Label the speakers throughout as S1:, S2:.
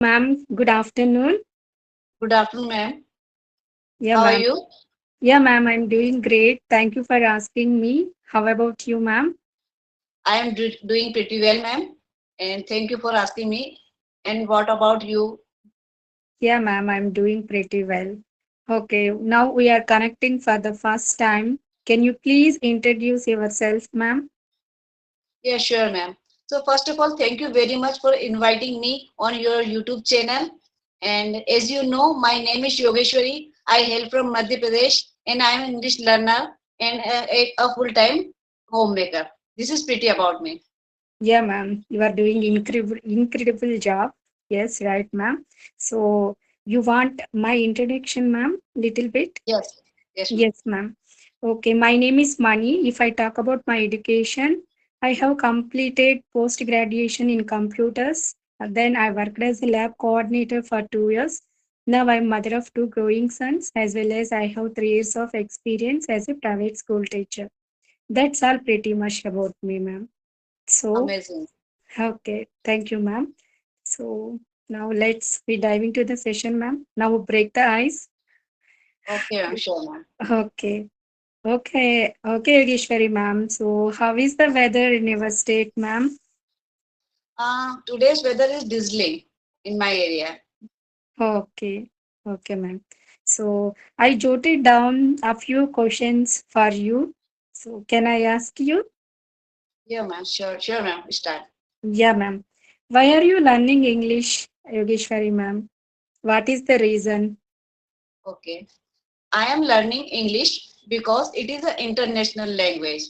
S1: Ma'am, good afternoon.
S2: Good afternoon, ma'am.
S1: Yeah,
S2: How are
S1: ma'am.
S2: you?
S1: Yeah, ma'am, I'm doing great. Thank you for asking me. How about you, ma'am?
S2: I am doing pretty well, ma'am. And thank you for asking me. And what about you?
S1: Yeah, ma'am, I'm doing pretty well. Okay, now we are connecting for the first time. Can you please introduce yourself, ma'am?
S2: Yeah, sure, ma'am. So first of all, thank you very much for inviting me on your YouTube channel. And as you know, my name is Yogeshwari. I hail from Madhya Pradesh, and I am an English learner and a full-time homemaker. This is pretty about me.
S1: Yeah, ma'am, you are doing incredible job. Yes, right, ma'am. So you want my introduction, ma'am, little bit?
S2: Yes, yes, ma'am.
S1: Yes, ma'am. Okay, my name is Mani. If I talk about my education, I have completed post graduation in computers. Then I worked as a lab coordinator for 2 years. Now I'm mother of two growing sons, as well as I have 3 years of experience as a private school teacher. That's all pretty much about me, ma'am. So,
S2: Amazing.
S1: okay, thank you, ma'am. So now let's be diving to the session, ma'am. Now break the ice.
S2: Okay, ma'am. Sure, ma'am.
S1: Okay. Okay, Yogeshwari ma'am. So, how is the weather in your state, ma'am?
S2: Today's weather is drizzling in my area.
S1: Okay, okay, ma'am. So, I jotted down a few questions for you. So, can I ask you?
S2: Yeah, ma'am. Sure, ma'am. Start.
S1: Yeah, ma'am. Why are you learning English, Yogeshwari ma'am? What is the reason?
S2: Okay. I am learning English because it is an international language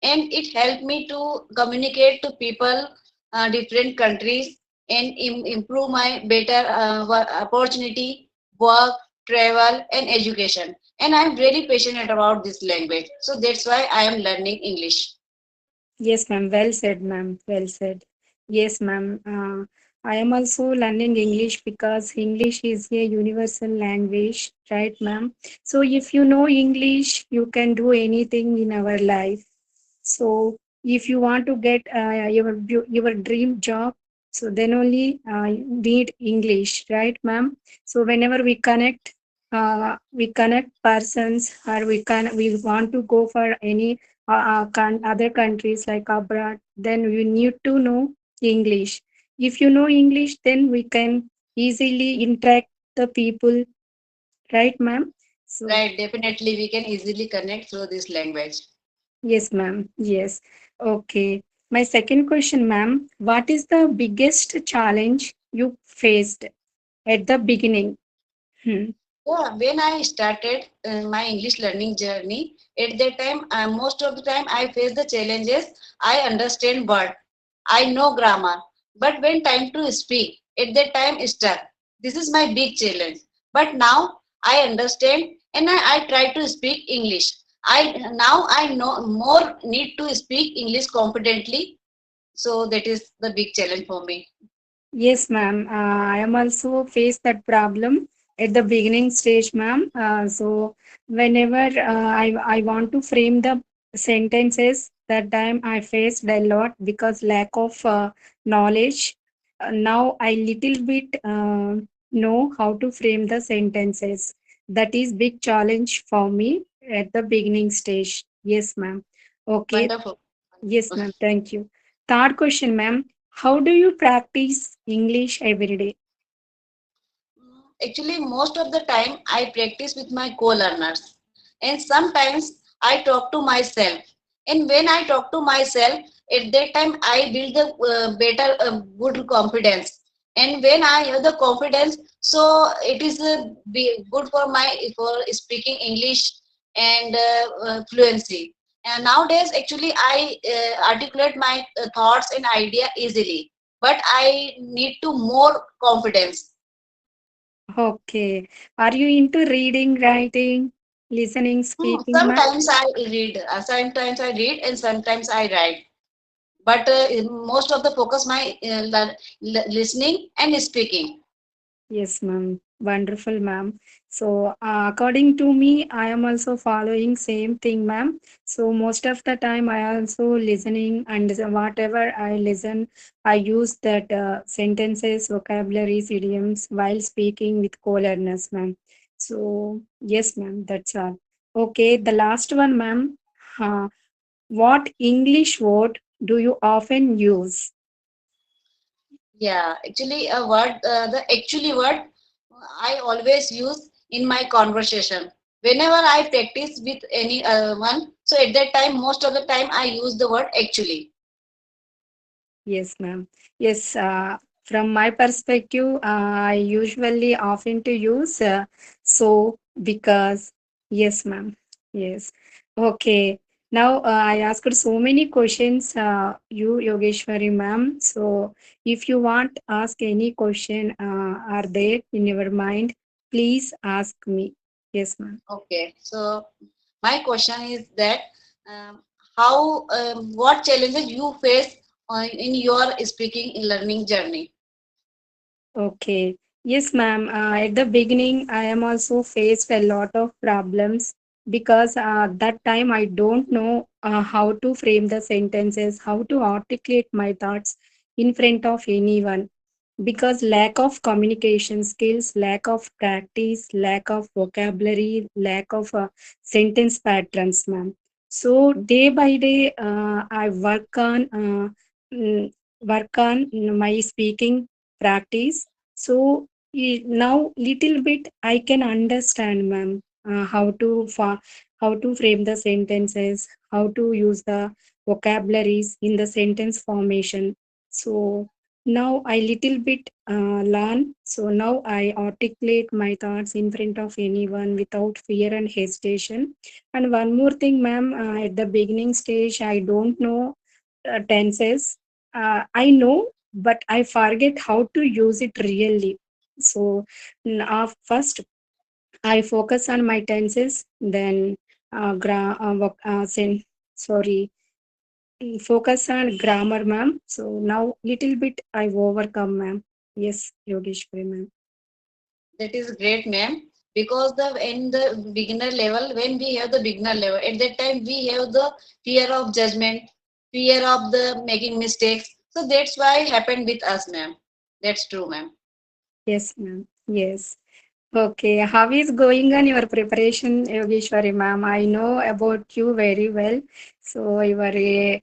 S2: and it helped me to communicate to people, different countries and improve my better opportunity, work, travel and education. And I'm very passionate about this language. So that's why I am learning English.
S1: Yes, ma'am. Well said, ma'am. Well said. Yes, ma'am. I am also learning English because English is a universal language, right, ma'am? So if you know English, you can do anything in our life. So if you want to get your dream job, so then only you need English, right, ma'am? So whenever we connect persons, or we want to go for any other countries like abroad, then we need to know English. If you know English, then we can easily interact the people, right, ma'am? So
S2: Right, definitely we can easily connect through this language.
S1: yes, ma'am. Yes. Okay. My second question, ma'am. What is the biggest challenge you faced at the beginning? Hmm.
S2: Yeah, when I started my English learning journey, at that time, most of the time I face the challenges. I understand word, I know grammar, but when time to speak, at that time stuck. This is my big challenge. But now I understand and I try to speak English. I know more need to speak English confidently. So that is the big challenge for me.
S1: Yes, ma'am. I am also faced that problem at the beginning stage, ma'am. So whenever I want to frame the sentences, that time I faced a lot because lack of knowledge. Now I little bit know how to frame the sentences. That is big challenge for me at the beginning stage. Yes, ma'am. Okay.
S2: Wonderful.
S1: Yes, ma'am. Thank you. Third question, ma'am. How do you practice English every day?
S2: Actually, most of the time I practice with my co-learners, and sometimes I talk to myself. And when I talk to myself, at that time I build the better, good confidence. And when I have the confidence, so it is good for my for speaking English and fluency. And nowadays, actually, I articulate my thoughts and idea easily, but I need to more confidence.
S1: Okay. Are you into reading, writing, listening, speaking, ma'am?
S2: Sometimes I read, and sometimes I write. But most of the focus my listening and speaking.
S1: Yes, ma'am. Wonderful, ma'am. So, according to me, I am also following same thing, ma'am. So, most of the time, I also listening, and whatever I listen, I use that sentences, vocabularies, idioms while speaking with co-learners, ma'am. So, yes, ma'am. That's all. Okay, the last one, ma'am. Uh, what English word do you often use?
S2: Yeah, actually, a word, the actually word I always use in my conversation. Whenever I practice with any one, so at that time, most of the time, I use the word actually.
S1: Yes, ma'am. Yes, from my perspective, I usually often to use so because. Yes, ma'am. Yes. Okay. Now I asked so many questions, you Yogeshwari ma'am. So if you want ask any question, are there in your mind? Please ask me. Yes, ma'am.
S2: Okay, so my question is that um, how, what challenges you face in your speaking learning journey?
S1: Okay. Yes, ma'am. At the beginning, I am also faced a lot of problems because that time I don't know how to frame the sentences, how to articulate my thoughts in front of anyone. Because lack of communication skills, lack of practice, lack of vocabulary, lack of sentence patterns, ma'am. So day by day, I mm, work on my speaking practice. So now little bit I can understand, ma'am, how to frame the sentences, how to use the vocabularies in the sentence formation. So now I little bit learn. So now I articulate my thoughts in front of anyone without fear and hesitation. And one more thing, ma'am, at the beginning stage, I don't know tenses. I know, but I forget how to use it really. So first I focus on my tenses, then sorry, focus on grammar, ma'am. So now little bit I overcome, ma'am. Yes, Yogeshwari, ma'am.
S2: That is great, ma'am. Because the in the beginner level, when we have the beginner level, at that time we have the fear of judgment, fear of the making mistakes. So that's why it happened with us, ma'am. That's true, ma'am.
S1: Yes, ma'am. Yes. Okay, how is going on your preparation, Yogeshwari ma'am? I know about you very well. So you are a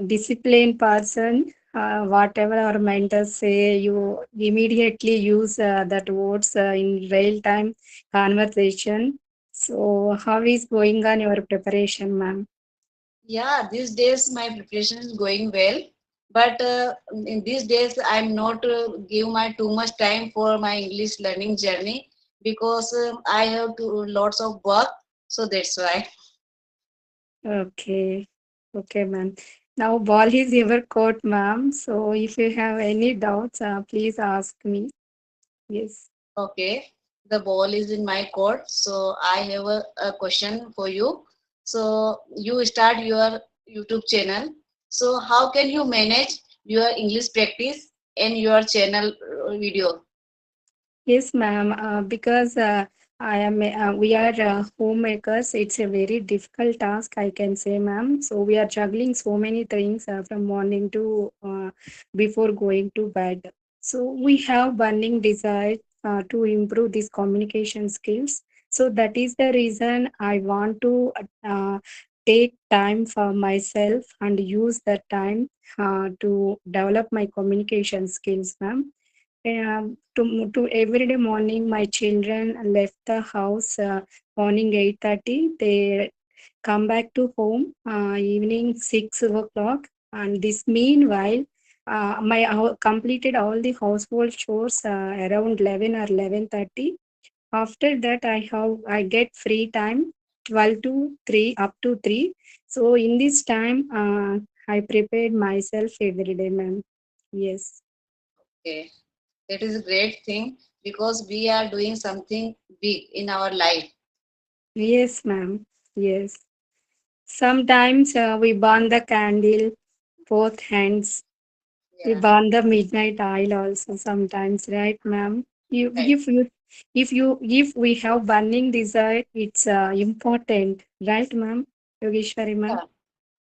S1: disciplined person. Whatever our mentors say, you immediately use that words in real time conversation. So how is going on your preparation, ma'am?
S2: Yeah, these days my preparation is going well, but in these days I'm not give my too much time for my English learning journey because I have to lots of work. So that's why.
S1: Okay, okay, ma'am. Now ball is your court, ma'am. So if you have any doubts, please ask me. Yes.
S2: Okay, the ball is in my court. So I have a question for you. So you start your YouTube channel. So how can you manage your English practice and your channel video?
S1: Yes, ma'am. Because we are homemakers. It's a very difficult task, I can say, ma'am. So we are juggling so many things from morning to before going to bed. So we have burning desire to improve these communication skills. So that is the reason I want to take time for myself and use that time to develop my communication skills, ma'am. To every day morning, my children left the house morning 8:30. They come back to home evening 6 o'clock. And this meanwhile, completed all the household chores around 11 or 11:30. After that, I get free time 12 to 3 up to 3. So in this time, I prepared myself every day, ma'am. Yes.
S2: Okay. That is a great thing because we are doing something big in our life.
S1: Yes, ma'am. Yes. Sometimes we burn the candle, both hands. We
S2: Yeah,
S1: burn the midnight oil also sometimes, right, ma'am? You,
S2: Right.
S1: if we have burning desire, it's important, right, ma'am? Yogeshwari, ma'am.
S2: Yeah.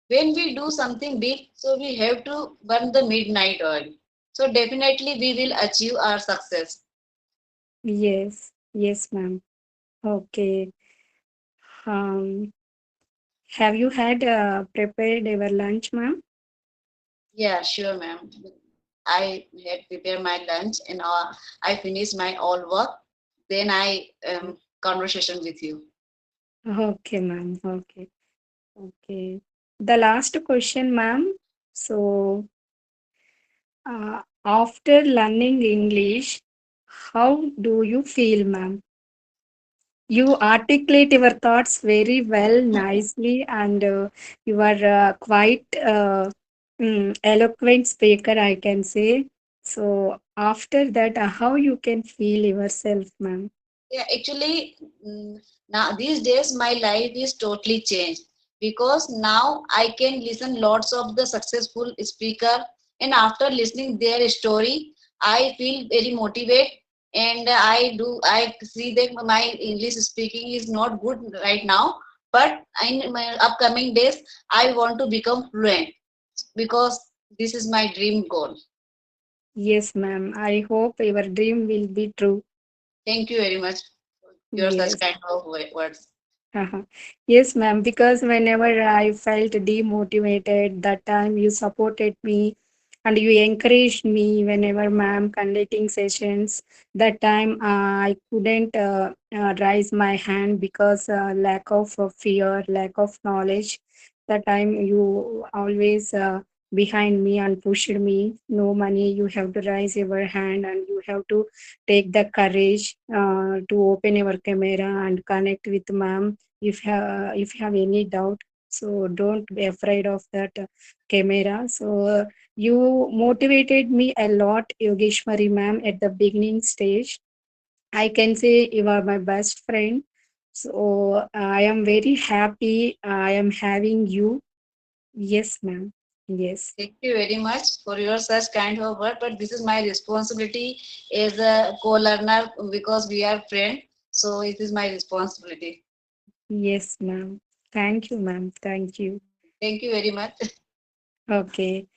S2: When we do something big, so we have to burn the midnight oil. So definitely we will achieve our success.
S1: Yes, yes, ma'am. Okay. Um, have you had prepared your lunch, ma'am?
S2: Yeah, sure, ma'am. I had prepared my lunch and I finished my all work. Then I conversation with you.
S1: Okay, ma'am. Okay, okay. The last question, ma'am. So, after learning English, how do you feel, ma'am? You articulate your thoughts very well, nicely, and you are quite eloquent speaker, I can say. So, after that, how you can feel yourself, ma'am?
S2: Yeah, actually, now these days my life is totally changed because now I can listen lots of the successful speaker, and after listening their story, I feel very motivated, and I see that my English speaking is not good right now, but in my upcoming days I want to become fluent because this is my dream goal.
S1: Yes, ma'am. I hope your dream will be true.
S2: Thank you very much for your such
S1: Yes.
S2: kind of words.
S1: Uh-huh. Yes, ma'am, because whenever I felt demotivated, that time you supported me and you encouraged me whenever ma'am conducting sessions. That time I couldn't raise my hand because lack of fear, lack of knowledge. That time you always behind me and pushed me. No money, you have to raise your hand and you have to take the courage to open your camera and connect with ma'am if you have any doubt, so don't be afraid of that camera. So you motivated me a lot, Yogeshwari ma'am, at the beginning stage. I can say you are my best friend. So I am very happy I am having you. Yes, ma'am. Yes.
S2: Thank you very much for your such kind of word. But this is my responsibility as a co-learner because we are friends. So it is my responsibility.
S1: Yes, ma'am. Thank you, ma'am. Thank you.
S2: Thank you very much.
S1: Okay.